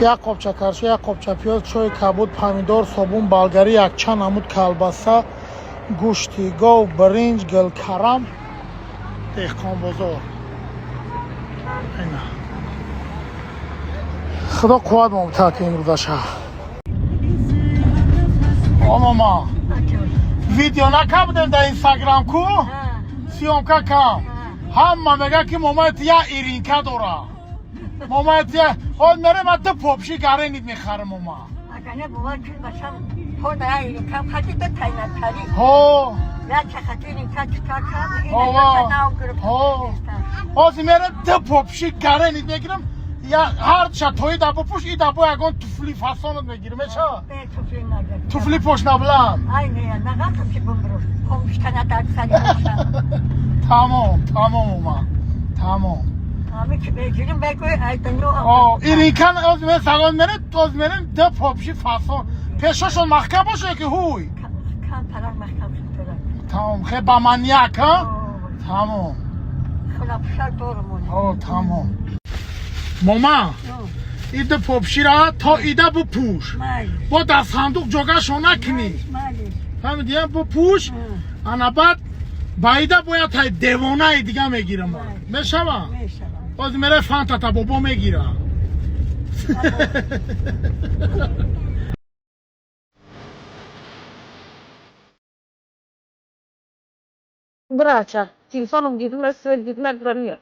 یک قابچه کرچه، یک قابچه پیاز، چای کبود، پامیدور، صابون، بالگری، یک چند عمود کلبسه، گوشتی گاو، برنج، گل کرم، دهقان بازار. اینا خدا قوت ممتد که امروز شهر. ماما ویدیو نکردیم در اینستاگرام کو سیامکا کم همه میگه که مامایت یا ایرینکا داره مامایت یا خود میره من دو پاپشی گره نید میخره ماما اگه بابا چیز باشم خود ایرینکا خطی به تایمت تاری ها یا چه خطی ایرینکا چکار کرد این ها ایرینکا ناو گروپ خود میره دو پاپشی گره نید میگیرم یا هر چطوری دبو پوش ای دبو اگون توفلی فاسونت میگیرم چه؟ توفلی نگرد توفلی پوش نبلم اینه نگه توفلی بمرو کمش کنه در سری باشم تمام اوما تمام همه که بگیریم بگوی ایدنو ایرینکن از من سلام میره ده پاپشی فاسون پیششون محکم باشه که هوی کم پرک محکم شده تمام خیلی با منیک ها تمام خدا پشر دورمون تمام ماما ایده پاپشی را تا ایده بو پوش با در صندوق جاگهشو نکنی فهمیدیم بو پوش انا بعد با ایده باید تا دیوانه دیگه میگیرم میشم باز میره فانتا تا بابا میگیره Braccia, sì, sono un di me, di me,